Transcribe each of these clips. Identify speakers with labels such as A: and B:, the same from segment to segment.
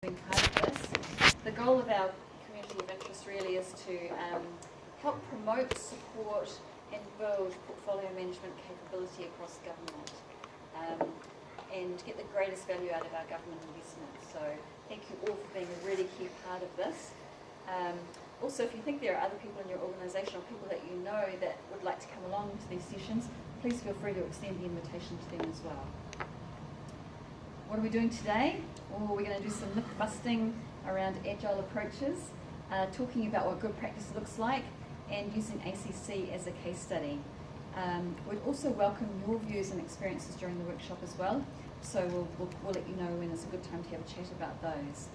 A: being part of this. The goal of our community of interest really is to help promote, support and build portfolio management capability across government and get the greatest value out of our government investment. So thank you all for being a really key part of this. Also, if you think there are other people in your organisation or people that you know that would like to come along to these sessions, please feel free to extend the invitation to them as well. What are we doing today? Well, we're going to do some myth busting around agile approaches, talking about what good practice looks like and using ACC as a case study. We'd also welcome your views and experiences during the workshop as well, so we'll let you know when it's a good time to have a chat about those.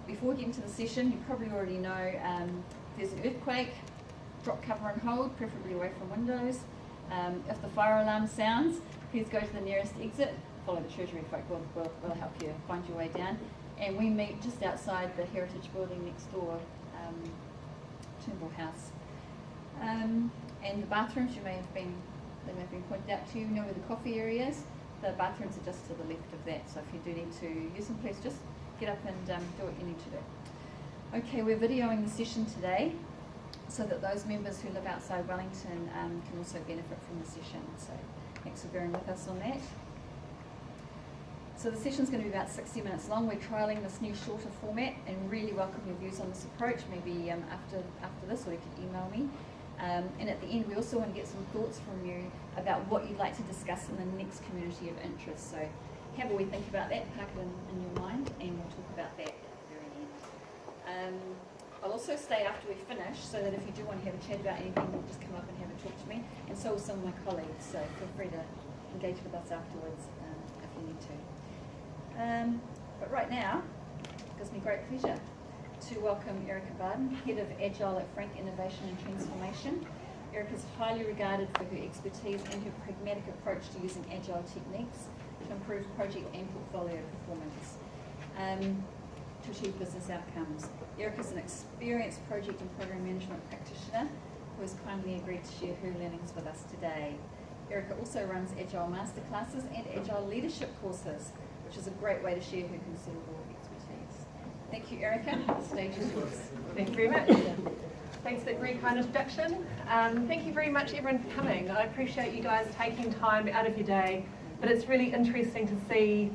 A: Before we get into the session, you probably already know there's an earthquake, drop cover and hold, preferably away from windows. If the fire alarm sounds, please go to the nearest exit. Follow the Treasury folk, will help you find your way down. And we meet just outside the Heritage Building next door, Turnbull House. And the bathrooms, they may have been pointed out to you. You know where the coffee area is? The bathrooms are just to the left of that, so if you do need to use them, please just get up and do what you need to do. Okay, we're videoing the session today so that those members who live outside Wellington can also benefit from the session. So thanks for bearing with us on that. So the session's going to be about 60 minutes long. We're trialling this new shorter format and really welcome your views on this approach, maybe after this, or you can email me. And at the end, we also want to get some thoughts from you about what you'd like to discuss in the next community of interest. So have a wee think about that, park it in your mind, and we'll talk about that at the very end. I'll also stay after we finish, so that if you do want to have a chat about anything, just come up and have a talk to me, and so will some of my colleagues, so feel free to engage with us afterwards if you need to. But right now, it gives me great pleasure to welcome Erica Barden, Head of Agile at Frank Innovation and Transformation. Erica is highly regarded for her expertise and her pragmatic approach to using agile techniques to improve project and portfolio performance to achieve business outcomes. Erica is an experienced project and program management practitioner who has kindly agreed to share her learnings with us today. Erica also runs Agile masterclasses and Agile leadership courses, which is a great way to share her considerable expertise. Thank you, Erica. The stage is yours.
B: Thank you very much. Thanks for that very kind introduction. Thank you very much, everyone, for coming. I appreciate you guys taking time out of your day, but it's really interesting to see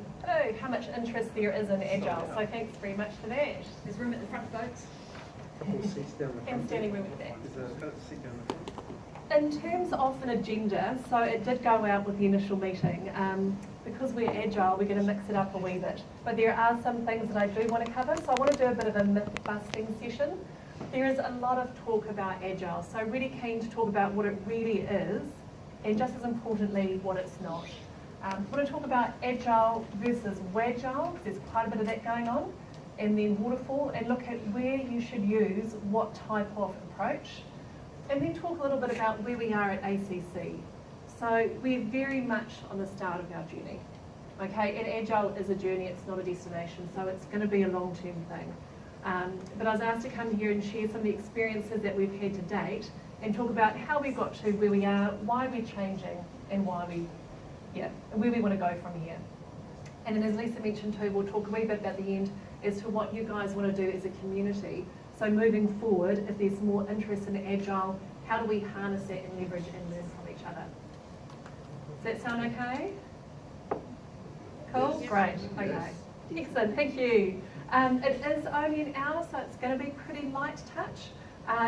B: how much interest there is in Agile, so thanks very much for that.
A: There's room at the front, folks.
B: And standing room at the back.
C: There's a seat down the front.
B: In terms of an agenda, so it did go out with the initial meeting. Because we're Agile, we're going to mix it up a wee bit. But there are some things that I do want to cover, so I want to do a bit of a myth-busting session. There is a lot of talk about Agile, so really keen to talk about what it really is, and just as importantly, what it's not. I want to talk about Agile versus Wagile, because there's quite a bit of that going on, and then Waterfall, and look at where you should use what type of approach, and then talk a little bit about where we are at ACC. So we're very much on the start of our journey, okay? And Agile is a journey, it's not a destination, so it's going to be a long-term thing. But I was asked to come here and share some of the experiences that we've had to date and talk about how we got to where we are, why we're changing, and why and where we want to go from here. And then as Lisa mentioned too, we'll talk a wee bit about the end as to what you guys want to do as a community. So moving forward, if there's more interest in Agile, how do we harness it and leverage and learn from each other? Does that sound okay? Cool? Yes. Great. Okay. Yes. Excellent. Thank you. It is only an hour, so it's going to be pretty light touch.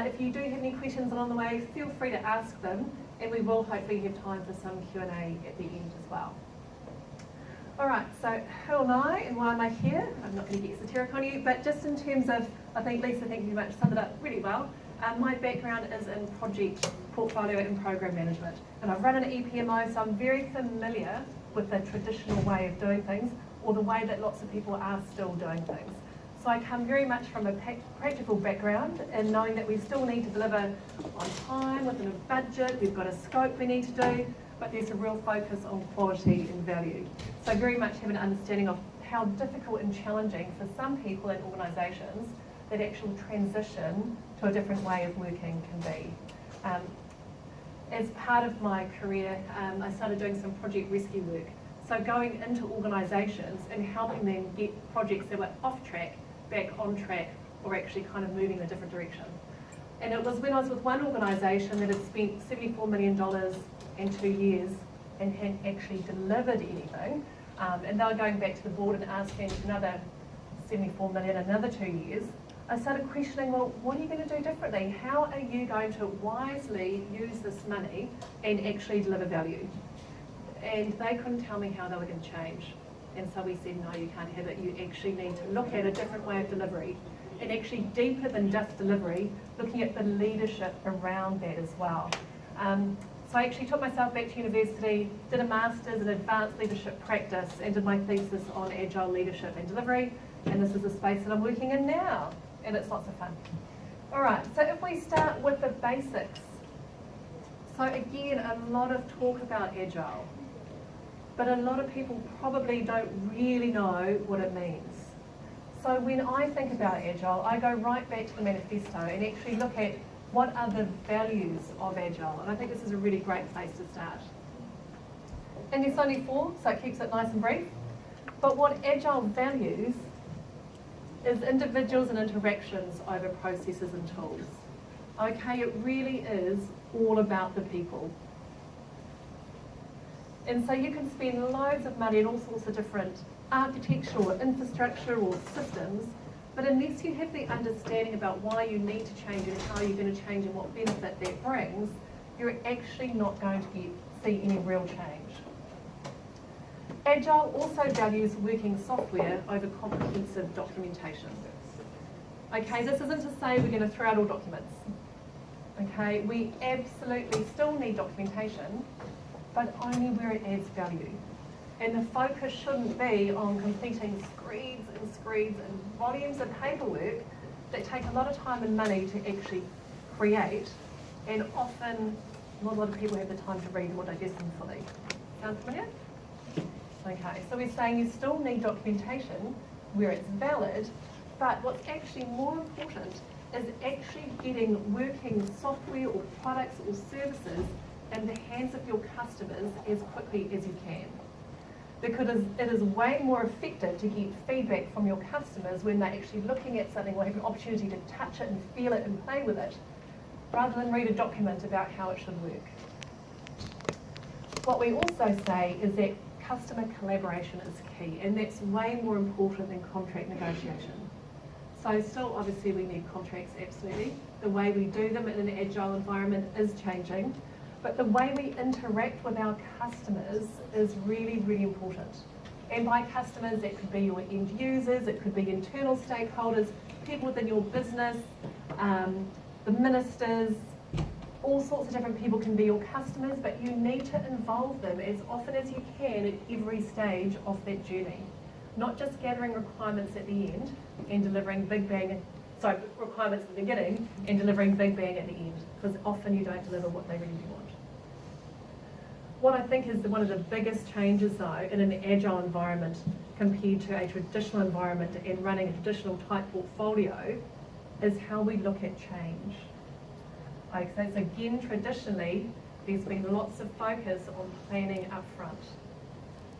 B: If you do have any questions along the way, feel free to ask them, and we will hopefully have time for some Q&A at the end as well. All right, so who am I and why am I here? I'm not going to get esoteric on you, but just in terms of, I think Lisa, thank you very much, summed it up really well. My background is in project, portfolio and program management, and I've run an EPMO, so I'm very familiar with the traditional way of doing things, or the way that lots of people are still doing things. So I come very much from a practical background, and knowing that we still need to deliver on time, within a budget, we've got a scope we need to do, but there's a real focus on quality and value. So I very much have an understanding of how difficult and challenging for some people and organisations that actual transition to a different way of working can be. As part of my career, I started doing some project rescue work. So going into organisations and helping them get projects that were off track back on track or actually kind of moving in a different direction. And it was when I was with one organisation that had spent $74 million in 2 years and hadn't actually delivered anything, and they were going back to the board and asking for another 74 million in another 2 years, I started questioning, well, what are you going to do differently? How are you going to wisely use this money and actually deliver value? And they couldn't tell me how they were going to change. And so we said, no, you can't have it. You actually need to look at a different way of delivery, and actually deeper than just delivery, looking at the leadership around that as well. So I actually took myself back to university, did a master's in advanced leadership practice, and did my thesis on agile leadership and delivery. And this is the space that I'm working in now, and it's lots of fun. All right, so if we start with the basics. So again, a lot of talk about agile, but a lot of people probably don't really know what it means. So when I think about agile, I go right back to the manifesto and actually look at what are the values of agile, and I think this is a really great place to start. And there's only 4, so it keeps it nice and brief. But what agile values is individuals and interactions over processes and tools. Okay, it really is all about the people. And so you can spend loads of money on all sorts of different architecture or infrastructure or systems, but unless you have the understanding about why you need to change and how you're going to change and what benefit that brings, you're actually not going to see any real change. Agile also values working software over comprehensive documentation. Okay, this isn't to say we're going to throw out all documents. Okay, we absolutely still need documentation, but only where it adds value. And the focus shouldn't be on completing screeds and screeds and volumes of paperwork that take a lot of time and money to actually create, and often not a lot of people have the time to read or digest them fully. Sound familiar? Okay, so we're saying you still need documentation where it's valid, but what's actually more important is actually getting working software or products or services in the hands of your customers as quickly as you can. Because it is way more effective to get feedback from your customers when they're actually looking at something or have an opportunity to touch it and feel it and play with it, rather than read a document about how it should work. What we also say is that customer collaboration is key, and that's way more important than contract negotiation. So still, obviously, we need contracts, absolutely. The way we do them in an agile environment is changing, but the way we interact with our customers is really, really important. And by customers, that could be your end users, it could be internal stakeholders, people within your business, the ministers, all sorts of different people can be your customers, but you need to involve them as often as you can at every stage of that journey. Not just gathering requirements at the end and delivering requirements at the beginning and delivering big bang at the end, because often you don't deliver what they really want. What I think is one of the biggest changes though in an agile environment compared to a traditional environment and running a traditional type portfolio is how we look at change. Like, so again, traditionally, there's been lots of focus on planning up front.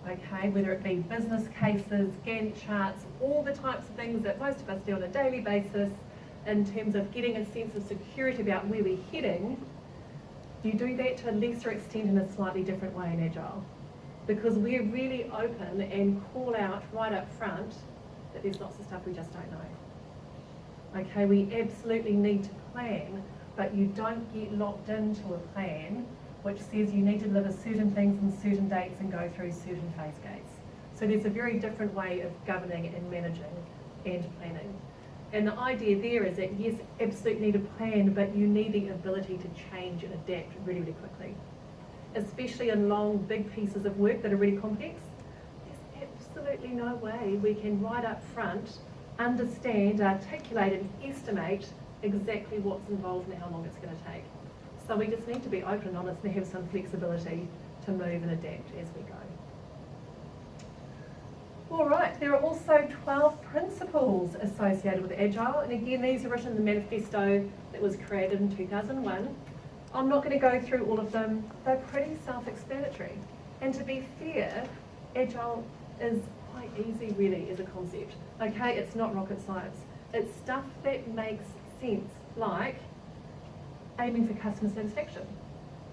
B: Okay, whether it be business cases, Gantt charts, all the types of things that most of us do on a daily basis in terms of getting a sense of security about where we're heading. You do that to a lesser extent in a slightly different way in Agile, because we're really open and call out right up front that there's lots of stuff we just don't know. Okay, we absolutely need to plan, but you don't get locked into a plan which says you need to deliver certain things on certain dates and go through certain phase gates. So there's a very different way of governing and managing and planning. And the idea there is that yes, absolutely need a plan, but you need the ability to change and adapt really, really quickly. Especially in long, big pieces of work that are really complex. There's absolutely no way we can right up front understand, articulate and estimate exactly what's involved and how long it's going to take. So we just need to be open and honest and have some flexibility to move and adapt as we go. All right, there are also 12 principles associated with Agile, and again, these are written in the manifesto that was created in 2001. I'm not going to go through all of them. They're pretty self-explanatory. And to be fair, Agile is quite easy really as a concept. Okay, it's not rocket science. It's stuff that makes sense, like aiming for customer satisfaction.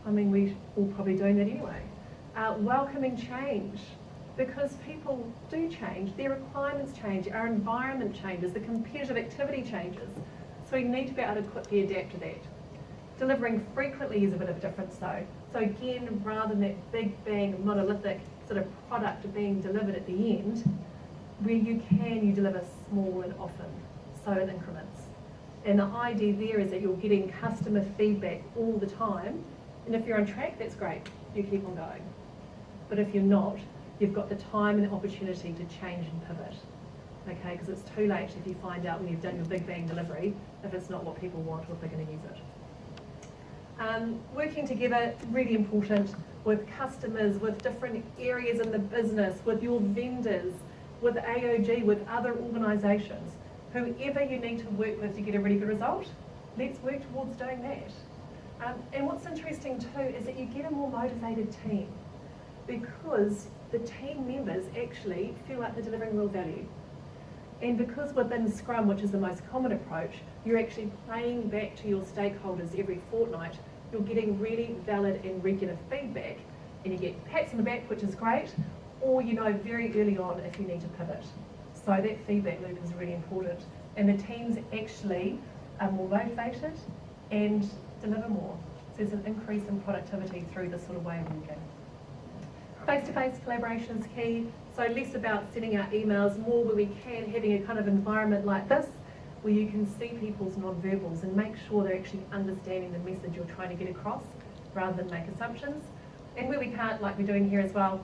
B: I mean, we're all probably doing that anyway. Welcoming change, because people do change, their requirements change, our environment changes, the competitive activity changes. So we need to be able to quickly adapt to that. Delivering frequently is a bit of a difference though. So again, rather than that big bang monolithic sort of product being delivered at the end, where you deliver small and often, so in increments. And the idea there is that you're getting customer feedback all the time, and if you're on track, that's great, you keep on going. But if you're not, you've got the time and the opportunity to change and pivot. Okay, because it's too late if you find out when you've done your big bang delivery, if it's not what people want or if they're going to use it. Working together, really important, with customers, with different areas in the business, with your vendors, with AOG, with other organisations. Whoever you need to work with to get a really good result, let's work towards doing that. And what's interesting too is that you get a more motivated team, because the team members actually feel like they're delivering real value. And because within Scrum, which is the most common approach, you're actually playing back to your stakeholders every fortnight, you're getting really valid and regular feedback, and you get pats on the back, which is great, or you know very early on if you need to pivot. So that feedback loop is really important. And the teams actually are more motivated and deliver more. So there's an increase in productivity through this sort of way of working. Face-to-face collaboration is key. So less about sending out emails, more where we can, having a kind of environment like this, where you can see people's non-verbals and make sure they're actually understanding the message you're trying to get across, rather than make assumptions. And where we can't, like we're doing here as well,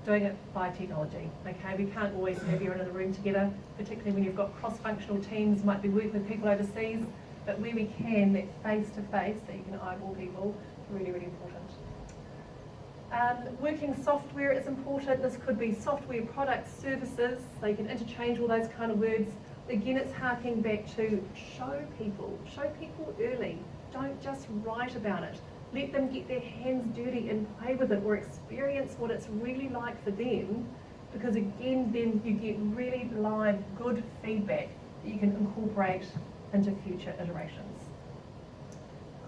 B: doing it by technology. Okay, we can't always have everyone in the room together, particularly when you've got cross-functional teams, might be working with people overseas, but where we can, that face-to-face, that you can eyeball people, really, really important. Working software is important. This could be software, products, services, so you can interchange all those kind of words. Again, it's harking back to show people early. Don't just write about it. Let them get their hands dirty and play with it, or experience what it's really like for them, because again, then you get really live, good feedback that you can incorporate into future iterations.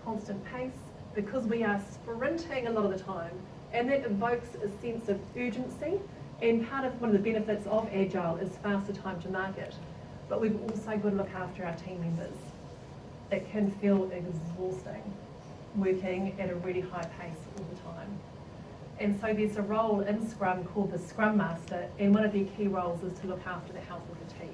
B: Constant pace, because we are sprinting a lot of the time, and that evokes a sense of urgency, and part of one of the benefits of Agile is faster time to market, but we've also got to look after our team members. It can feel exhausting working at a really high pace all the time. And so there's a role in Scrum called the Scrum Master, and one of their key roles is to look after the health of the team.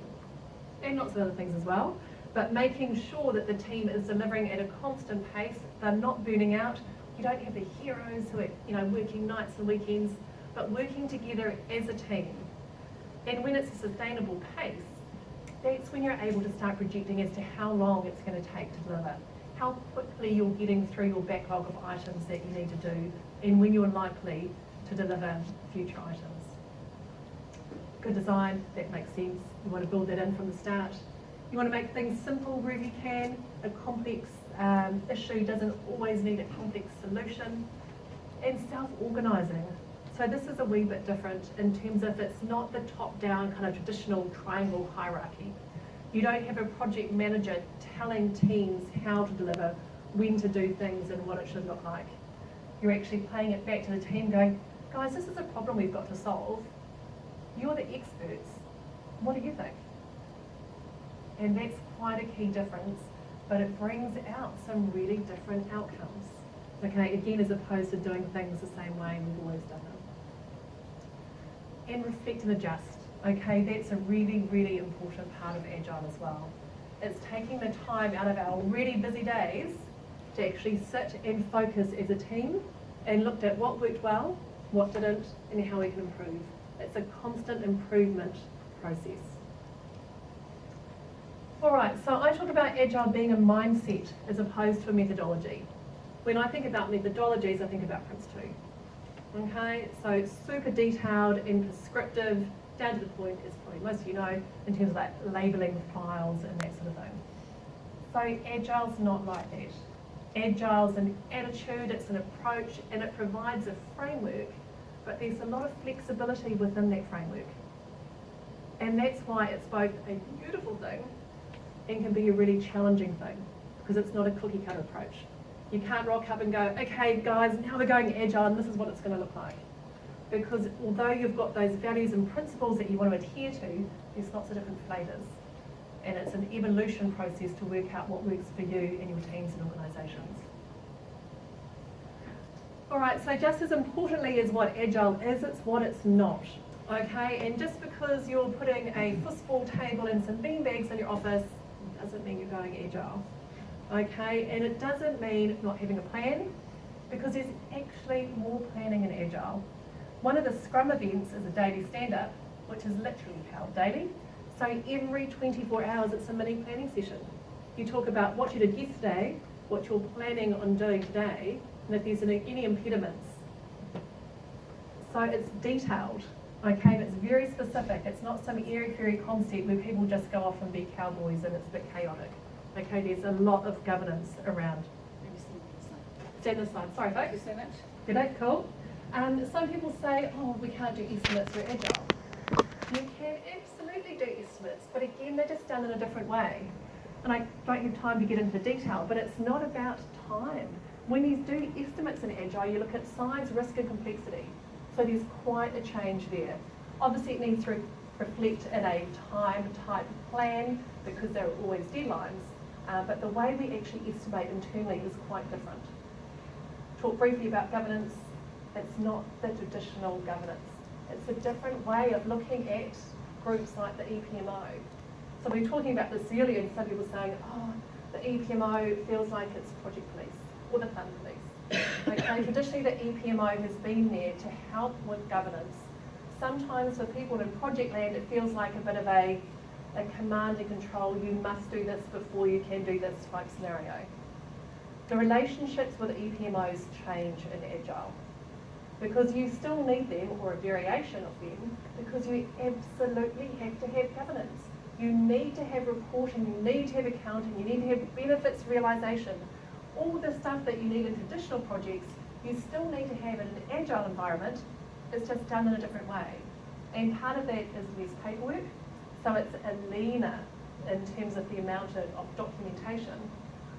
B: And lots of other things as well, but making sure that the team is delivering at a constant pace, they're not burning out. You don't have the heroes who are working nights and weekends, but working together as a team. And when it's a sustainable pace, that's when you're able to start projecting as to how long it's going to take to deliver, how quickly you're getting through your backlog of items that you need to do, and when you're likely to deliver future items. Good design, that makes sense. You want to build that in from the start. You want to make things simple wherever you can. A complex issue doesn't always need a complex solution. And self-organising. So this is a wee bit different in terms of it's not the top-down kind of traditional triangle hierarchy. You don't have a project manager telling teams how to deliver, when to do things and what it should look like. You're actually playing it back to the team going, guys, this is a problem we've got to solve. You're the experts. What do you think? And that's quite a key difference, but it brings out some really different outcomes. Okay, again, as opposed to doing things the same way we've always done them. And reflect and adjust. Okay, that's a really, really important part of Agile as well. It's taking the time out of our already busy days to actually sit and focus as a team and looked at what worked well, what didn't, and how we can improve. It's a constant improvement process. All right, so I talked about Agile being a mindset as opposed to a methodology. When I think about methodologies, I think about Prince 2. Okay, so super detailed and prescriptive, down to the point, as probably most of you know, in terms of like labelling files and that sort of thing. So Agile's not like that. Agile's an attitude, it's an approach, and it provides a framework, but there's a lot of flexibility within that framework. And that's why it's both a beautiful thing and can be a really challenging thing, because it's not a cookie cutter approach. You can't rock up and go, okay guys, now we're going Agile and this is what it's going to look like. Because although you've got those values and principles that you want to adhere to, there's lots of different flavours. And it's an evolution process to work out what works for you and your teams and organisations. All right, so just as importantly as what Agile is, it's what it's not. Okay, and just because you're putting a football table and some beanbags in your office doesn't mean you're going Agile. Okay, and it doesn't mean not having a plan, because there's actually more planning in Agile. One of the Scrum events is a daily stand-up, which is literally held daily. So every 24 hours it's a mini planning session. You talk about what you did yesterday, what you're planning on doing today, and if there's any impediments. So it's detailed, okay, and it's very specific. It's not some airy-fairy concept where people just go off and be cowboys and it's a bit chaotic. Okay, there's a lot of governance around. Stand this side. Sorry, folks.
A: Thank you so much.
B: Good day, cool. Some people say, oh, we can't do estimates for Agile. You can absolutely do estimates, but again, they're just done in a different way. And I don't have time to get into detail, but it's not about time. When you do estimates in Agile, you look at size, risk, and complexity. So there's quite a change there. Obviously, it needs to reflect in a time-type plan because there are always deadlines, but the way we actually estimate internally is quite different. Talk briefly about governance. It's not the traditional governance. It's a different way of looking at groups like the EPMO. So we were talking about this earlier, and some people were saying, oh, the EPMO feels like it's project police or the fund police. Okay, traditionally the EPMO has been there to help with governance. Sometimes for people in project land, it feels like a bit of a command and control, you must do this before you can do this type scenario. The relationships with EPMOs change in Agile, because you still need them, or a variation of them, because you absolutely have to have governance. You need to have reporting, you need to have accounting, you need to have benefits realisation. All the stuff that you need in traditional projects, you still need to have in an Agile environment. It's just done in a different way. And part of that is less paperwork, so it's a leaner in terms of the amount of documentation,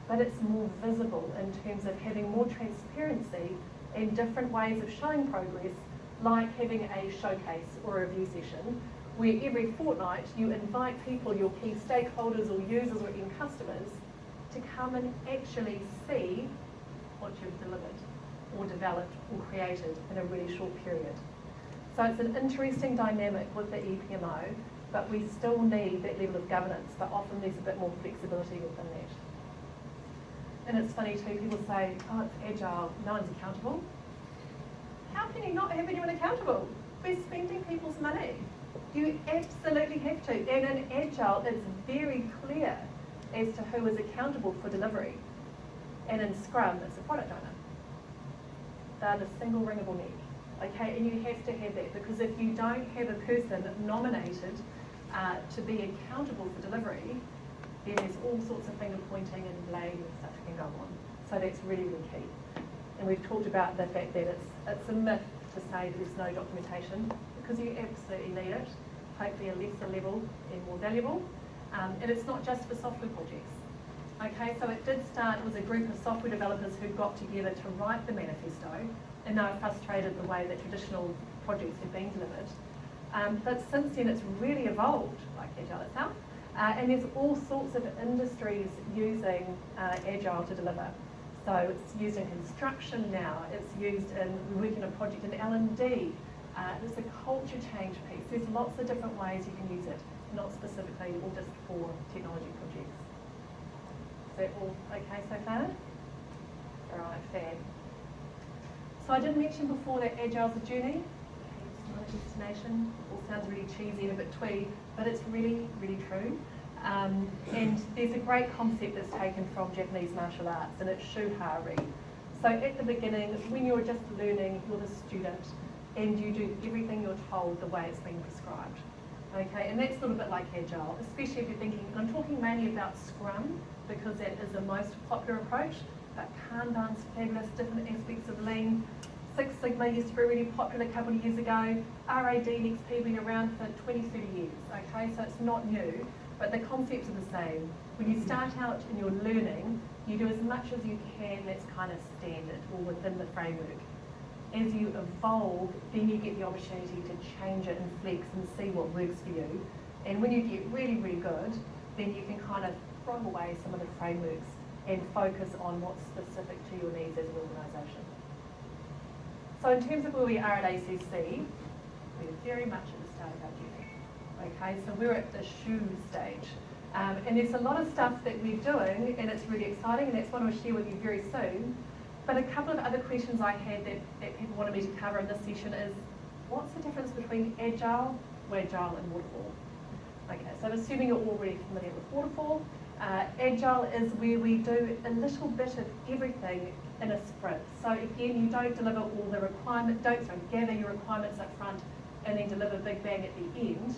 B: but it's more visible in terms of having more transparency and different ways of showing progress, like having a showcase or a review session, where every fortnight you invite people, your key stakeholders or users or end customers, to come and actually see what you've delivered or developed or created in a really short period. So it's an interesting dynamic with the EPMO, but we still need that level of governance, but often there's a bit more flexibility within that. And it's funny too, people say, oh, it's Agile, no one's accountable. How can you not have anyone accountable? We're spending people's money. You absolutely have to. And in Agile, it's very clear as to who is accountable for delivery. And in Scrum, it's a product owner. They're the single ringable neck. Okay, and you have to have that, because if you don't have a person nominated to be accountable for delivery, then there's all sorts of finger pointing and blame and stuff can go on. So that's really, really key. And we've talked about the fact that it's a myth to say there's no documentation, because you absolutely need it, hopefully a lesser level and more valuable. And it's not just for software projects. Okay, so it did start, it was a group of software developers who got together to write the manifesto, and they were frustrated the way that traditional projects had been delivered. But since then it's really evolved, like Agile itself, and there's all sorts of industries using Agile to deliver. So it's used in construction now, it's used in, we're working on a project in L&D, there's a culture change piece, there's lots of different ways you can use it, not specifically or just for technology projects. Is that all okay so far? Alright, fab. So I did mention before that Agile's a journey, it's not a destination. It all sounds really cheesy and a bit twee, but it's really, really true. And there's a great concept that's taken from Japanese martial arts, and it's shuhari. So at the beginning, when you're just learning, you're the student, and you do everything you're told the way it's been prescribed. Okay, and that's a little bit like Agile, especially if you're thinking, and I'm talking mainly about Scrum, because that is the most popular approach, but Kanban's fabulous, different aspects of Lean, Six Sigma used to be really popular a couple of years ago. RAD and XP been around for 20, 30 years, okay? So it's not new, but the concepts are the same. When you start out and you're learning, you do as much as you can that's kind of standard or within the framework. As you evolve, then you get the opportunity to change it and flex and see what works for you. And when you get really, really good, then you can kind of throw away some of the frameworks and focus on what's specific to your needs as an organisation. So in terms of where we are at ACC, we're very much at the start of our journey. Okay, so we're at the shoe stage. And there's a lot of stuff that we're doing, and it's really exciting, and that's what I'll share with you very soon. But a couple of other questions I had that people wanted me to cover in this session is, what's the difference between Agile, Wagile, and Waterfall? Okay, so I'm assuming you're already familiar with Waterfall. Agile is where we do a little bit of everything in a sprint. So again, you don't deliver all the requirements, gather your requirements up front and then deliver big bang at the end.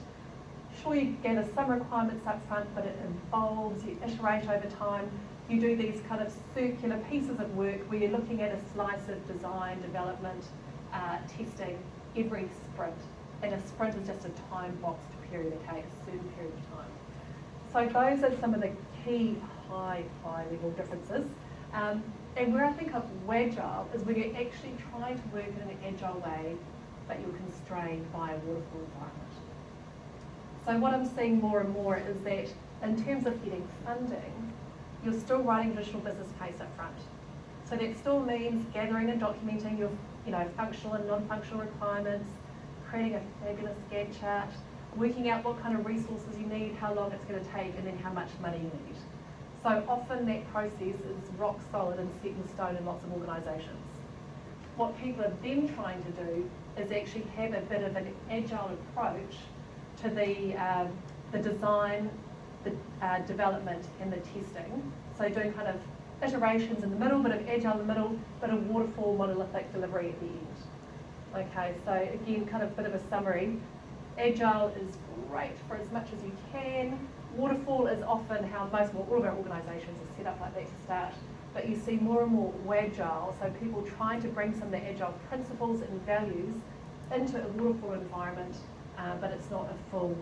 B: Sure, you gather some requirements up front, but it involves, you iterate over time. You do these kind of circular pieces of work where you're looking at a slice of design, development, testing every sprint. And a sprint is just a time-boxed period, okay, a certain period of time. So those are some of the key high-level differences. And where I think of Wagile is when you're actually trying to work in an agile way, but you're constrained by a waterfall environment. So what I'm seeing more and more is that in terms of getting funding, you're still writing traditional business case up front. So that still means gathering and documenting your functional and non-functional requirements, creating a fabulous Gantt chart, working out what kind of resources you need, how long it's going to take, and then how much money you need. So often that process is rock solid and set in stone in lots of organisations. What people are then trying to do is actually have a bit of an agile approach to the design, the development and the testing. So doing kind of iterations in the middle, bit of agile in the middle, but a waterfall monolithic delivery at the end. Okay, so again, kind of a bit of a summary. Agile is great for as much as you can. Waterfall is often how all of our organisations are set up like that to start. But you see more and more Wagile, so people trying to bring some of the agile principles and values into a waterfall environment, but it's not a full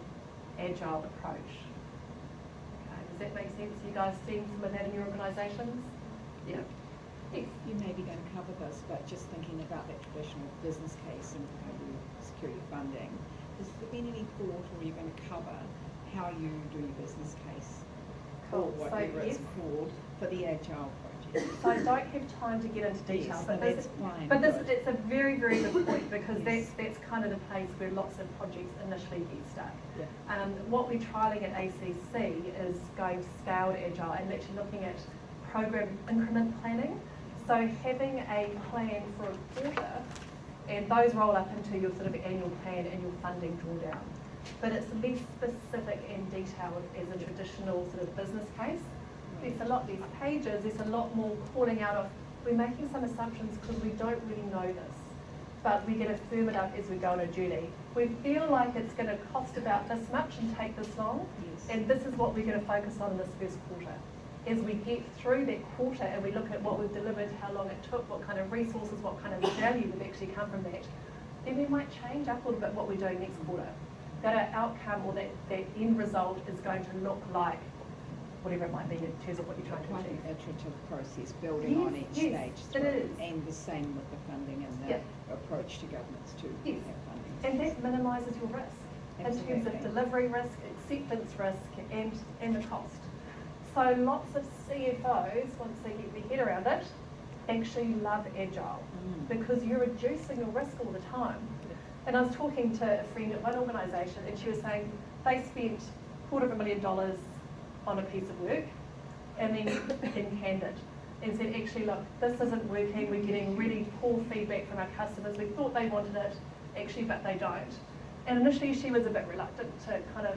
B: agile approach. Okay, does that make sense? You guys seeing some of that in your organisations? Yeah.
C: If you may be going to cover this, but just thinking about that traditional business case and how you secure your funding, has there been any thought, or are you going to cover how you do your business case, or whatever it's called, for the Agile project?
B: So I don't have time to get into detail,
C: Yes,
B: but it's a very, very good point, because
C: Yes.
B: that's kind of the place where lots of projects initially get stuck.
C: Yeah.
B: What we're trialling at ACC is going scaled Agile and actually looking at program increment planning. So having a plan for a quarter, and those roll up into your sort of annual plan and your funding drawdown. But it's less specific and detailed as a traditional sort of business case. There's a lot less pages, there's a lot more calling out of, we're making some assumptions because we don't really know this, but we're going to firm it up as we go on a journey. We feel like it's going to cost about this much and take this long,
C: Yes.
B: and this is what we're going to focus on in this first quarter. As we get through that quarter and we look at what we've delivered, how long it took, what kind of resources, what kind of value would actually come from that, then we might change up a little bit what we're doing next quarter. That our outcome or that end result is going to look like whatever it might be in terms of what you're trying to
C: Quite
B: achieve.
C: an iterative process, building on each stage
B: It
C: through,
B: is.
C: and the same with the funding and the approach to governments to
B: Yes.
C: have funding.
B: And that minimises your risk in terms of
C: Absolutely.
B: delivery risk, acceptance risk, and the cost. So lots of CFOs, once they get their head around it, actually love Agile because you're reducing your risk all the time. And I was talking to a friend at one organisation, and she was saying they spent $250,000 on a piece of work and then canned it and said, actually, look, this isn't working, we're getting really poor feedback from our customers, we thought they wanted it, actually, but they don't. And initially she was a bit reluctant to kind of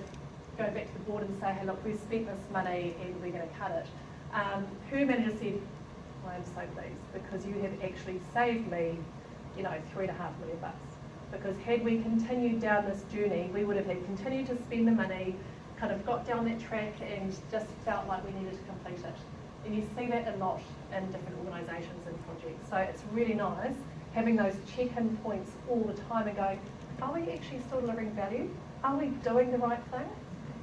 B: go back to the board and say, hey, look, we've spent this money and we're going to cut it. Her manager said, I am so pleased because you have actually saved me, $3.5 million. Because had we continued down this journey, we would have had continued to spend the money, kind of got down that track and just felt like we needed to complete it. And you see that a lot in different organisations and projects. So it's really nice having those check-in points all the time and going, are we actually still delivering value? Are we doing the right thing?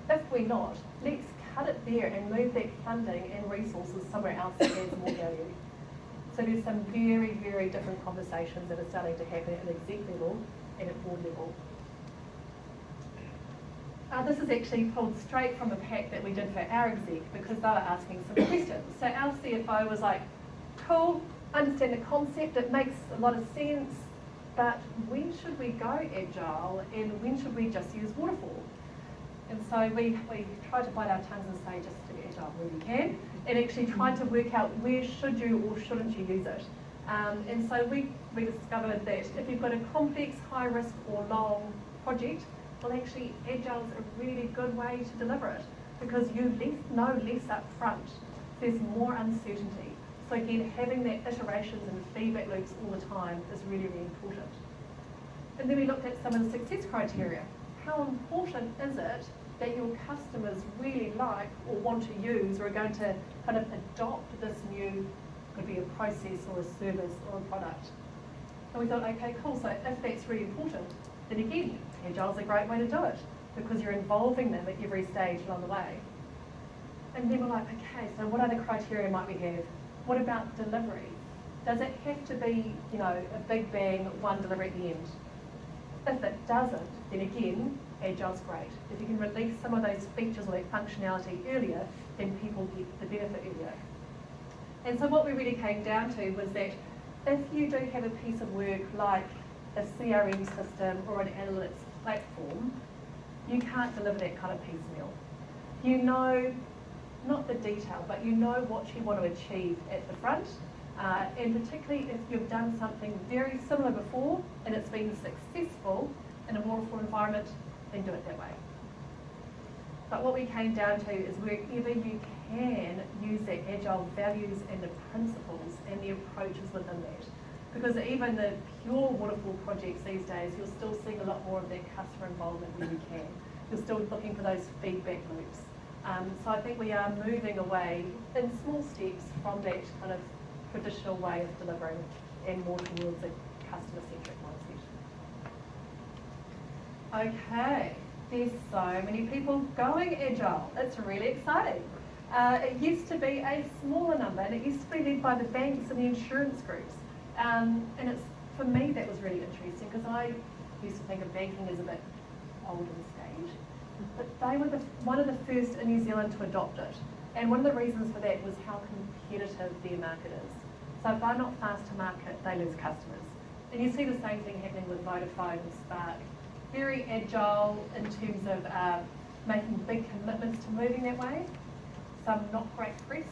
B: If we're not, let's cut it there and move that funding and resources somewhere else that adds more value. So there's some very, very different conversations that are starting to happen at an exec level and at board level. This is actually pulled straight from a pack that we did for our exec because they were asking some questions. So our CFO was like, cool, understand the concept, it makes a lot of sense, but when should we go agile and when should we just use waterfall? And so we tried to bite our tongues and say just do agile where we can, and actually tried to work out where should you or shouldn't you use it. And so we discovered that if you've got a complex, high risk or long project, well actually Agile's a really good way to deliver it because you know less up front. There's more uncertainty. So again, having that iterations and feedback loops all the time is really, really important. And then we looked at some of the success criteria. How important is it that your customers really like or want to use or are going to kind of adopt this new, could be a process or a service or a product? And we thought, okay, cool, so if that's really important, then again, Agile's a great way to do it because you're involving them at every stage along the way. And then we're like, okay, so what other criteria might we have? What about delivery? Does it have to be, a big bang, one delivery at the end? If it doesn't, then again, Agile's great. If you can release some of those features or that functionality earlier, then people get the benefit earlier. And so what we really came down to was that if you do have a piece of work like a CRM system or an analytics platform, you can't deliver that kind of piecemeal. You know, not the detail, but you know what you want to achieve at the front, and particularly if you've done something very similar before and it's been successful in a waterfall environment, then do it that way. But what we came down to is wherever you can use the Agile values and the principles and the approaches within that. Because even the pure waterfall projects these days, you're still seeing a lot more of that customer involvement where you can. You're still looking for those feedback loops. So I think we are moving away in small steps from that kind of traditional way of delivering and more towards a customer-centric mindset. Okay, there's so many people going Agile. It's really exciting. It used to be a smaller number and it used to be led by the banks and the insurance groups. And for me that was really interesting because I used to think of banking as a bit old in stage. But they were one of the first in New Zealand to adopt it. And one of the reasons for that was how competitive their market is. So if they're not fast to market, they lose customers. And you see the same thing happening with Vodafone and Spark. Very agile in terms of making big commitments to moving that way. Some not great press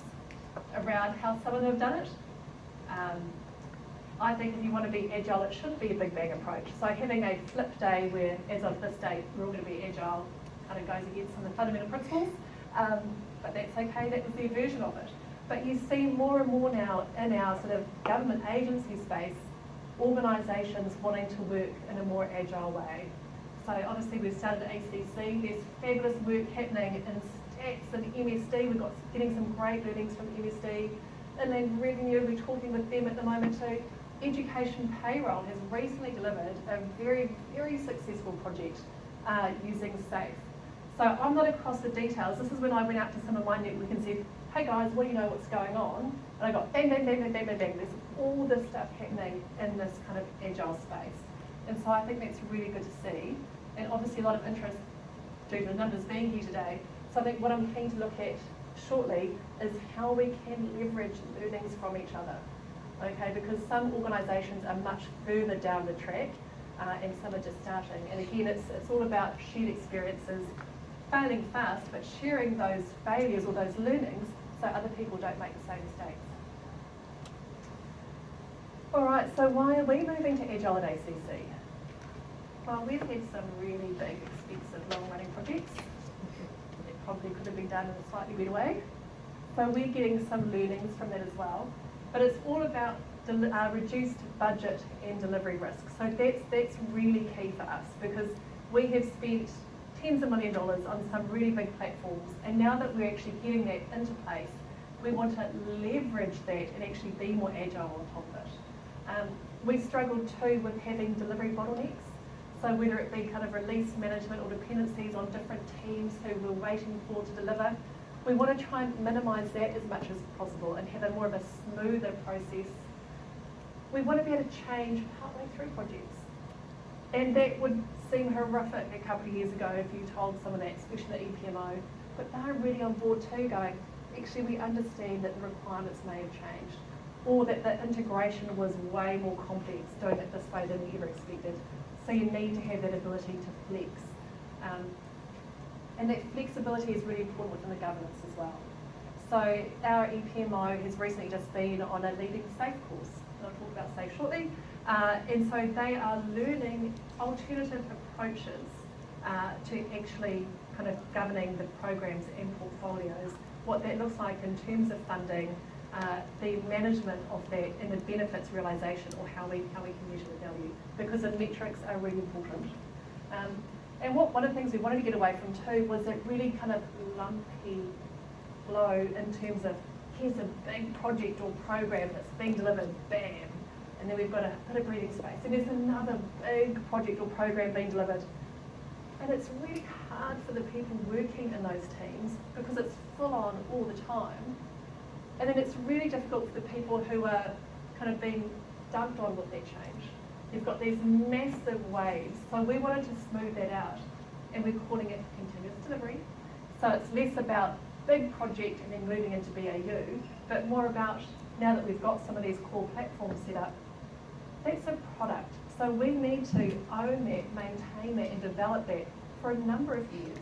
B: around how some of them have done it. I think if you want to be agile, it should be a big bang approach. So having a flip day where, as of this date, we're all going to be agile kind of goes against some of the fundamental principles, but that's okay, that was their version of it. But you see more and more now in our sort of government agency space, organisations wanting to work in a more agile way. So obviously we've started at ACC, there's fabulous work happening in stats and MSD, we've got getting some great learnings from MSD. Inland Revenue, we're talking with them at the moment too. Education Payroll has recently delivered a very, very successful project using SAFE. So I'm not across the details. This is when I went out to some of my network and said, hey guys, what do you know what's going on? And I got bang, bang, bang, bang, bang, bang, bang. There's all this stuff happening in this kind of agile space. And so I think that's really good to see. And obviously a lot of interest due to the numbers being here today. So I think what I'm keen to look at shortly is how we can leverage learnings from each other. Okay, because some organisations are much further down the track and some are just starting. And again, it's all about shared experiences, failing fast, but sharing those failures or those learnings so other people don't make the same mistakes. All right, so why are we moving to Agile at ACC? Well, we've had some really big, expensive, long-running projects that probably could have been done in a slightly better way. So we're getting some learnings from that as well. But it's all about reduced budget and delivery risk. So that's really key for us because we have spent tens of $millions on some really big platforms, and now that we're actually getting that into place, we want to leverage that and actually be more agile on top of it. We struggled too with having delivery bottlenecks. So whether it be kind of release management or dependencies on different teams who we're waiting for to deliver, we want to try and minimise that as much as possible and have a more of a smoother process. We want to be able to change partway through projects. And that would seem horrific a couple of years ago if you told someone that, especially the EPMO, but they're really on board too, going, actually we understand that the requirements may have changed, or that the integration was way more complex doing it this way than we ever expected. So you need to have that ability to flex. And that flexibility is really important within the governance as well. So our EPMO has recently just been on a leading SAFE course, and I'll talk about SAFE shortly. And so they are learning alternative approaches to actually kind of governing the programs and portfolios, what that looks like in terms of funding, the management of that and the benefits realisation, or how we can measure the value, because the metrics are really important. And one of the things we wanted to get away from too was that really kind of lumpy flow in terms of, here's a big project or program that's being delivered, bam, and then we've got a bit of breathing space, and there's another big project or program being delivered. And it's really hard for the people working in those teams because it's full on all the time. And then it's really difficult for the people who are kind of being dumped on with that change. You've got these massive waves. So we wanted to smooth that out, and we're calling it continuous delivery. So it's less about big project and then moving into BAU, but more about, now that we've got some of these core platforms set up, that's a product. So we need to own that, maintain that, and develop that for a number of years.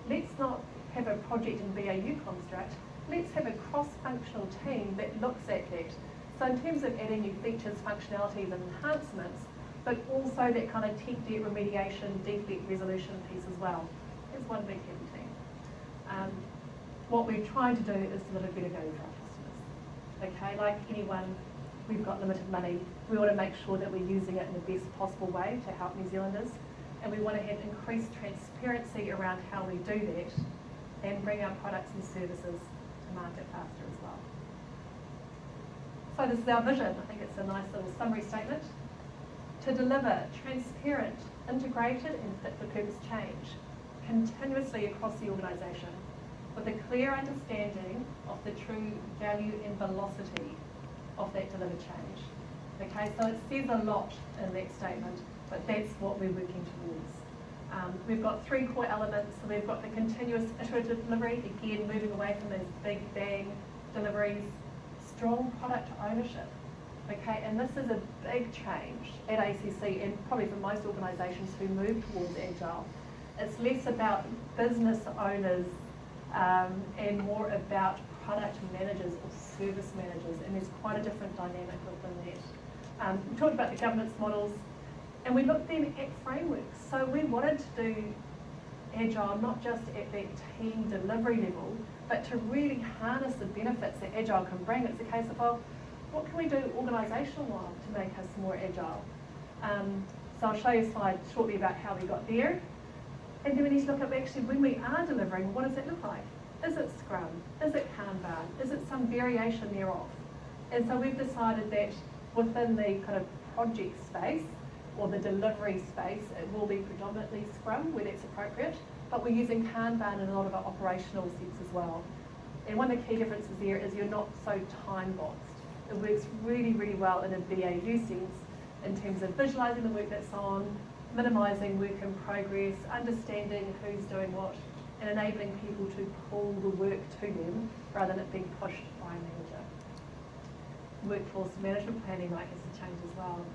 B: Let's not have a project and BAU construct. Let's have a cross-functional team that looks at that. So in terms of adding new features, functionalities and enhancements, but also that kind of tech debt remediation, defect resolution piece as well. It's one big heavy team. What we're trying to do is deliver better value for our customers. Okay, like anyone, we've got limited money. We want to make sure that we're using it in the best possible way to help New Zealanders. And we want to have increased transparency around how we do that and bring our products and services to market faster as well. So this is our vision. I think it's a nice little summary statement. To deliver transparent, integrated and fit-for-purpose change continuously across the organisation with a clear understanding of the true value and velocity of that delivered change. Okay, so it says a lot in that statement, but that's what we're working towards. We've got three core elements. So we've got the continuous iterative delivery, again moving away from those big bang deliveries, strong product ownership. Okay, and this is a big change at ACC and probably for most organisations who move towards Agile. It's less about business owners and more about product managers or service managers, and there's quite a different dynamic within that. We talked about the governance models, and we looked then at frameworks. So we wanted to do Agile not just at that team delivery level, but to really harness the benefits that Agile can bring. It's a case of, well, what can we do organisational-wise to make us more Agile? So I'll show you a slide shortly about how we got there. And then we need to look at actually when we are delivering, what does it look like? Is it Scrum? Is it Kanban? Is it some variation thereof? And so we've decided that within the kind of project space or the delivery space, it will be predominantly Scrum where that's appropriate, but we're using Kanban in a lot of our operational sense as well. And one of the key differences there is you're not so time boxed. It works really, really well in a BAU sense in terms of visualising the work that's on, minimising work in progress, understanding who's doing what, and enabling people to pull the work to them rather than it being pushed by a manager. Workforce management planning might have to change as well.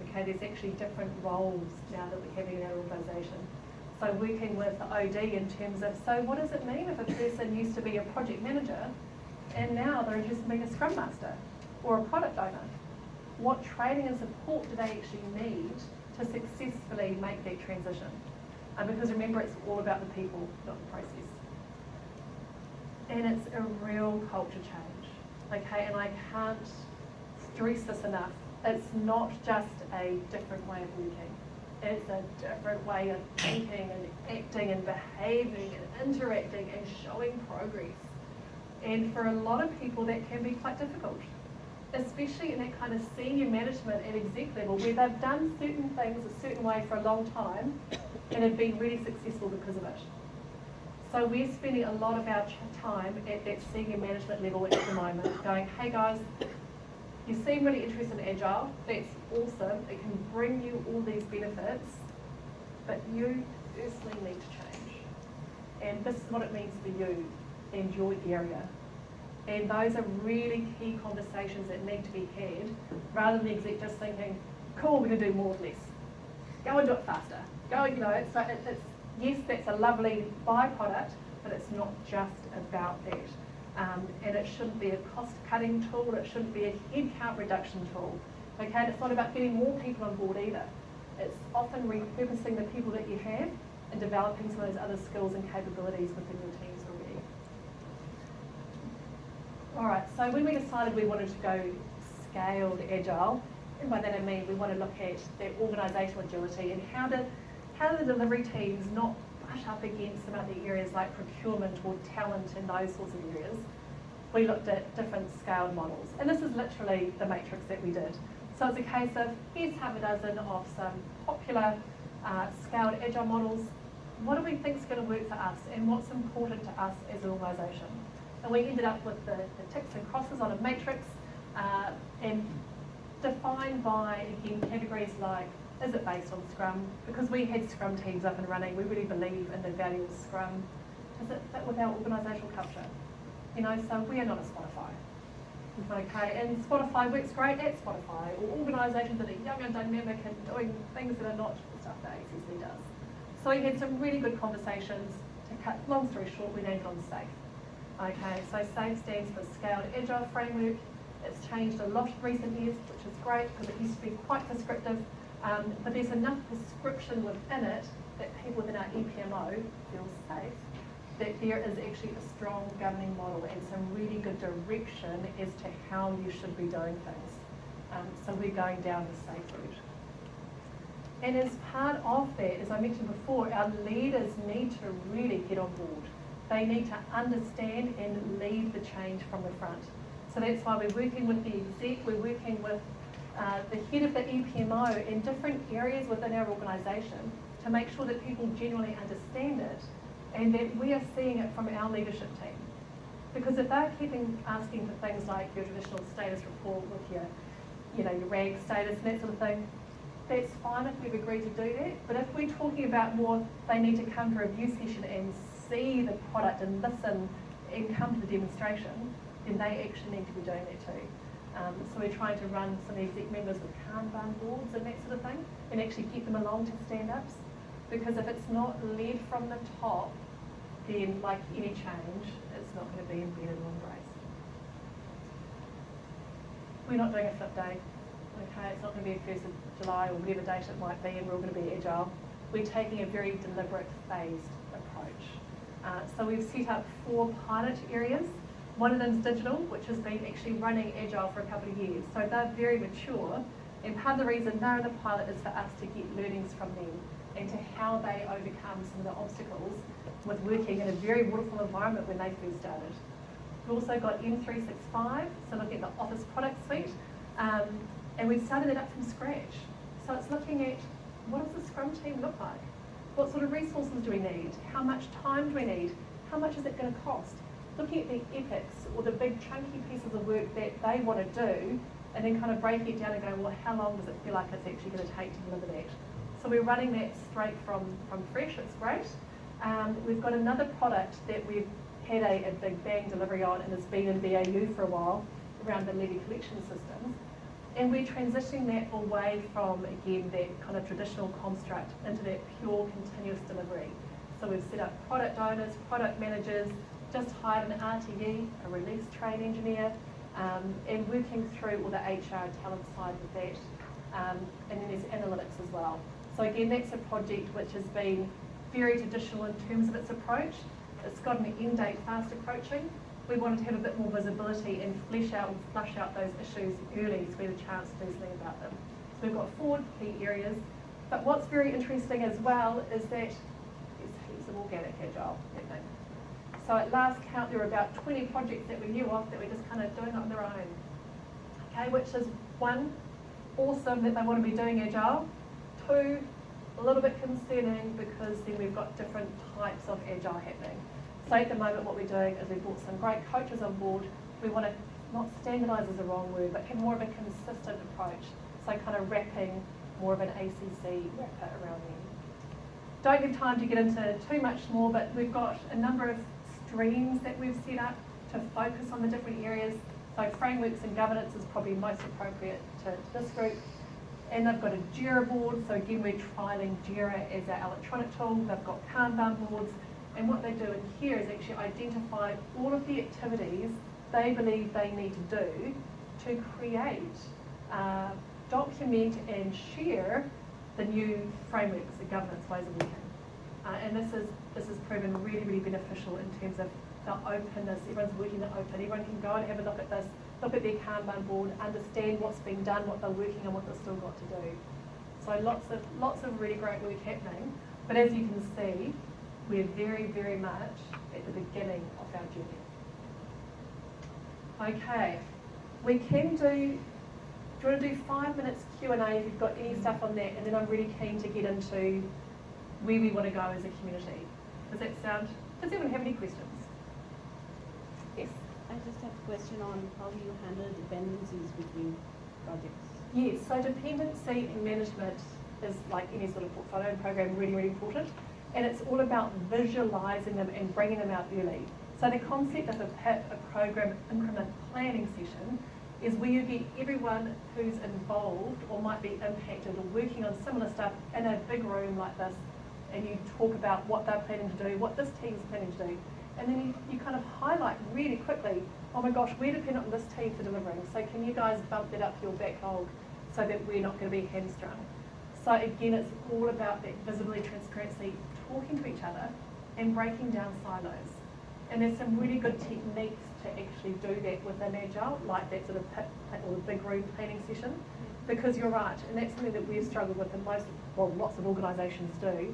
B: Okay, there's actually different roles now that we're having in our organisation. So working with the OD in terms of, so what does it mean if a person used to be a project manager and now they're interested in being a Scrum Master or a product owner? What training and support do they actually need to successfully make that transition? Because remember, it's all about the people, not the process. And it's a real culture change, okay? And I can't stress this enough. It's not just a different way of working. It's a different way of thinking and acting and behaving and interacting and showing progress. And for a lot of people, that can be quite difficult. especially in that kind of senior management and exec level where they've done certain things a certain way for a long time and have been really successful because of it. So we're spending a lot of our time at that senior management level at the moment going, hey guys, you seem really interested in Agile, that's awesome, it can bring you all these benefits, but you personally need to change. And this is what it means for you and your area. And those are really key conversations that need to be had, rather than the exec just thinking, cool, we're going to do more with less. Go and do it faster. Go, you know, it's yes, that's a lovely byproduct, but it's not just about that. And it shouldn't be a cost-cutting tool, it shouldn't be a headcount reduction tool. Okay, and it's not about getting more people on board either. It's often repurposing the people that you have and developing some of those other skills and capabilities within your teams already. All right, so when we decided we wanted to go scaled Agile, and by that I mean we want to look at that organisational agility and how do the delivery teams not brush up against some other areas like procurement or talent and those sorts of areas. We looked at different scaled models, and this is literally the matrix that we did. So it's a case of, here's half a dozen of some popular scaled Agile models. What do we think is going to work for us, and what's important to us as an organisation? And we ended up with the ticks and crosses on a matrix, and defined by, again, categories like, is it based on Scrum? Because we had Scrum teams up and running, we really believe in the value of Scrum. Does it fit with our organisational culture? You know, so we are not a Spotify. Okay, and Spotify works great at Spotify, or organisations that are young and dynamic and doing things that are not the stuff that ACC does. So we had some really good conversations. To cut long story short, we named on SAFE. Okay, so SAFE stands for Scaled Agile Framework. It's changed a lot in recent years, which is great because it used to be quite prescriptive, but there's enough prescription within it that people within our EPMO feel safe, that there is actually a strong governing model and some really good direction as to how you should be doing things. So we're going down the safe route. And as part of that, as I mentioned before, our leaders need to really get on board. They need to understand and lead the change from the front. So that's why we're working with the exec, we're working with the head of the EPMO in different areas within our organisation to make sure that people genuinely understand it and that we are seeing it from our leadership team. Because if they're asking for things like your traditional status report with your RAG status and that sort of thing, that's fine if we've agreed to do that. But if we're talking about more, they need to come to a review session and see the product and listen and come to the demonstration, then they actually need to be doing that too. So we're trying to run some exec members with Kanban boards and that sort of thing, and actually get them along to stand-ups. Because if it's not led from the top, then like any change, it's not going to be embedded or embraced. We're not doing a flip day. Okay, it's not going to be 1st of July or whatever date it might be, and we're all going to be agile. We're taking a very deliberate, phased approach. So we've set up 4 pilot areas. One of them is digital, which has been actually running Agile for a couple of years. So they're very mature, and part of the reason they're in the pilot is for us to get learnings from them and to how they overcome some of the obstacles with working in a very waterfall environment when they first started. We've also got M365, so looking at the Office product suite, and we've started it up from scratch. So it's looking at what does the Scrum team look like? What sort of resources do we need? How much time do we need? How much is it going to cost? Looking at the epics or the big chunky pieces of work that they want to do, and then kind of breaking it down and going, well, how long does it feel like it's actually going to take to deliver that? So we're running that straight from fresh, it's great. We've got another product that we've had a big bang delivery on and has been in BAU for a while around the levy collection systems. And we're transitioning that away from, again, that kind of traditional construct into that pure continuous delivery. So we've set up product owners, product managers, just hired an RTE, a release train engineer, and working through all the HR talent side with that. And then there's analytics as well. So again, that's a project which has been very traditional in terms of its approach. It's got an end date fast approaching. We wanted to have a bit more visibility and flush out those issues early so we had a chance to do something about them. So we've got 4 key areas. But what's very interesting as well is that there's heaps of organic agile happening. So at last count, there were about 20 projects that we knew of that were just kind of doing it on their own. Okay, which is one, awesome that they want to be doing Agile. Two, a little bit concerning because then we've got different types of Agile happening. So at the moment what we're doing is we've brought some great coaches on board. We want to, not standardise is the wrong word, but have more of a consistent approach. So kind of wrapping more of an ACC wrapper around them. Don't have time to get into too much more, but we've got a number of streams that we've set up to focus on the different areas. So frameworks and governance is probably most appropriate to this group. And they've got a Jira board, so again we're trialling Jira as our electronic tool. They've got Kanban boards, and what they do in here is actually identify all of the activities they believe they need to do to create, document and share the new frameworks, the governance ways of working. And this is proven really, really beneficial in terms of the openness. Everyone's working open. Everyone can go and have a look at this, look at their Kanban board, understand what's been done, what they're working on, what they've still got to do. So lots of really great work happening. But as you can see, we're very, very much at the beginning of our journey. Okay, we can do you want to do 5 minutes Q&A if you've got any stuff on that, and then I'm really keen to get into where we want to go as a community. Does that sound, does anyone have any questions? Yes.
D: I just have a question on how you handle dependencies between projects.
B: Yes, so dependency management is like any sort of portfolio program really, really important, and it's all about visualising them and bringing them out early. So the concept of a PIP, a program increment planning session, is where you get everyone who's involved or might be impacted or working on similar stuff in a big room like this, and you talk about what they're planning to do, what this team's planning to do, and then you kind of highlight really quickly, oh my gosh, we're dependent on this team for delivering, so can you guys bump that up your backlog so that we're not going to be hamstrung? So again, it's all about that visibility, transparency, talking to each other and breaking down silos. And there's some really good techniques to actually do that within Agile, like that sort of PIP or the big room planning session, because you're right, and that's something that we've struggled with, and lots of organisations do,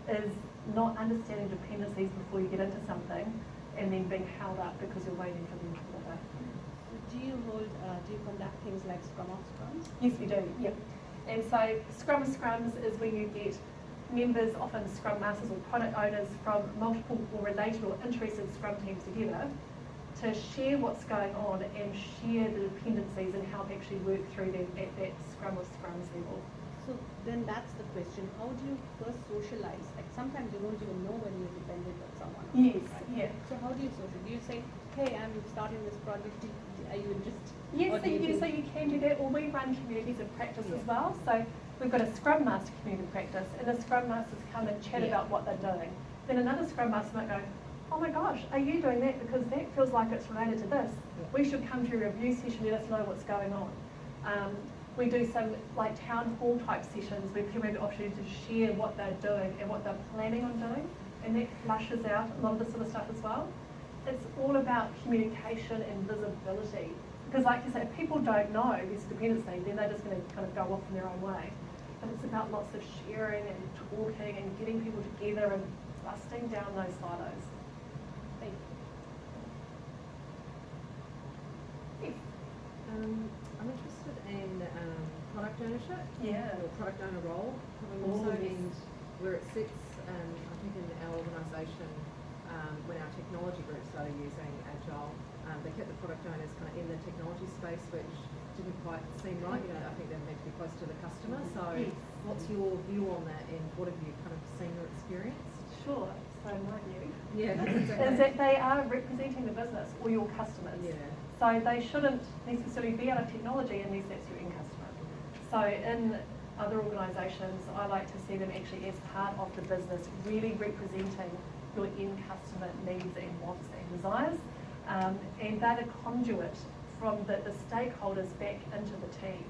B: is not understanding dependencies before you get into something, and then being held up because you're waiting for them to deliver.
D: Do you conduct things like Scrum of Scrums?
B: Yes, we do. Yep. And so Scrum of Scrums is where you get members, often Scrum Masters or product owners from multiple or related or interested Scrum teams together to share what's going on and share the dependencies and help actually work through them at that Scrum of Scrums level.
D: So then that's the question. How do you first socialize? Like sometimes you don't even know when you're dependent on someone.
B: Yes,
D: right?
B: yeah.
D: So how do you socialize? Do you say, hey, I'm starting this project, are you interested?
B: Yes,
D: Or do you
B: so you can do that. Or we run communities of practice as well. So we've got a Scrum Master community of practice, and the Scrum Masters come and chat about what they're doing. Then another Scrum Master might go, oh my gosh, are you doing that? Because that feels like it's related to this. We should come to a review session, let us know what's going on. We do some like town hall type sessions where people have the opportunity to share what they're doing and what they're planning on doing, and that flushes out a lot of this sort of stuff as well. It's all about communication and visibility, because like you say, if people don't know this dependency, then they're just going to kind of go off in their own way. But it's about lots of sharing and talking and getting people together and busting down those silos. Thank you. Yes.
E: I'm interested in product ownership,
B: Yeah.
E: or product owner role, probably more so, and where it sits. I think in our organisation, when our technology group started using Agile, they kept the product owners kind of in the technology space, which didn't quite seem right. You know, I think they're meant to be close to the customer. So, what's your view on that, and what have you kind of seen or experienced?
B: Sure. So my view
E: Yeah,
B: is that they are representing the business or your customers.
E: Yeah.
B: So they shouldn't necessarily be out of technology unless that's your end customer. So in other organisations, I like to see them actually as part of the business, really representing your end customer needs and wants and desires. And they're the conduit from the stakeholders back into the team.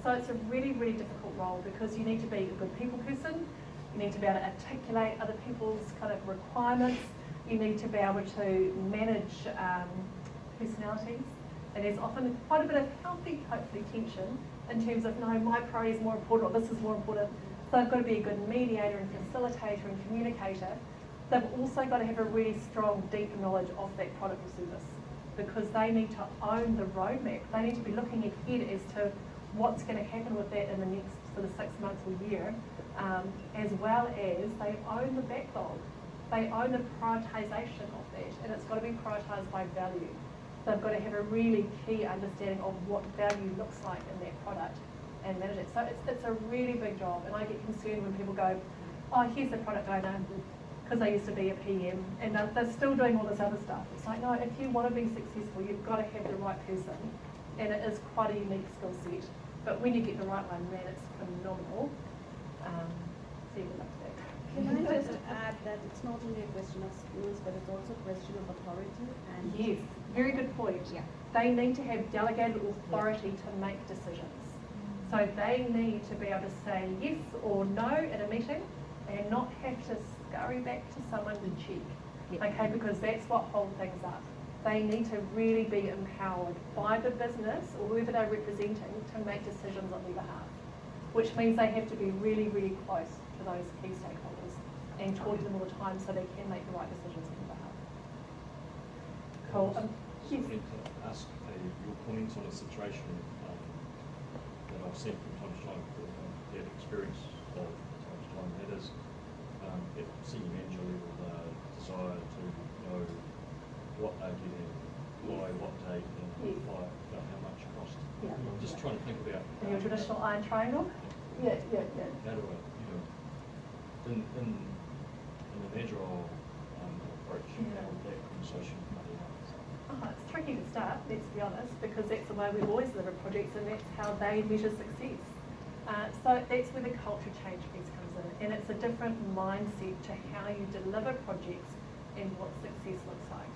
B: So it's a really, really difficult role, because you need to be a good people person, you need to be able to articulate other people's kind of requirements, you need to be able to manage personalities, and there's often quite a bit of healthy, hopefully, tension in terms of, no, my priority is more important, or this is more important. So they've got to be a good mediator and facilitator and communicator. They've also got to have a really strong, deep knowledge of that product or service. because they need to own the roadmap. They need to be looking ahead as to what's going to happen with that in the next sort of 6 months or year, as well as they own the backlog. They own the prioritisation of that, and it's got to be prioritised by value. They've got to have a really key understanding of what value looks like in that product and manage it. So it's a really big job, and I get concerned when people go, oh, here's the product owner, because they used to be a PM, and they're still doing all this other stuff. It's like, no, if you want to be successful, you've got to have the right person, and it is quite a unique skill set. But when you get the right one, man, it's phenomenal. So you good luck to that.
D: Can I just add that it's not only a question of skills, but it's also a question of authority and...
B: Yes, very good point.
D: Yeah.
B: They need to have delegated authority to make decisions. So they need to be able to say yes or no at a meeting and not have to scurry back to someone to check. Okay, because that's what holds things up. They need to really be empowered by the business or whoever they're representing to make decisions on their behalf, which means they have to be really, really close to those key stakeholders and talk to them all the time so they can make the right decisions on their behalf. Cool.
F: I wanted to ask your comments on a situation that I've seen from time to time, had experience of from time to time. That is, at senior manager level, desire to know what they're getting, by what date, and by how much cost.
B: Yeah.
F: I'm just trying to think about
B: In your traditional iron triangle? Yeah.
F: how do I, in an agile approach, how would that conversation play out?
B: Oh, it's tricky to start, let's be honest, because that's the way we always deliver projects and that's how they measure success. So that's where the culture change piece comes in, and it's a different mindset to how you deliver projects and what success looks like.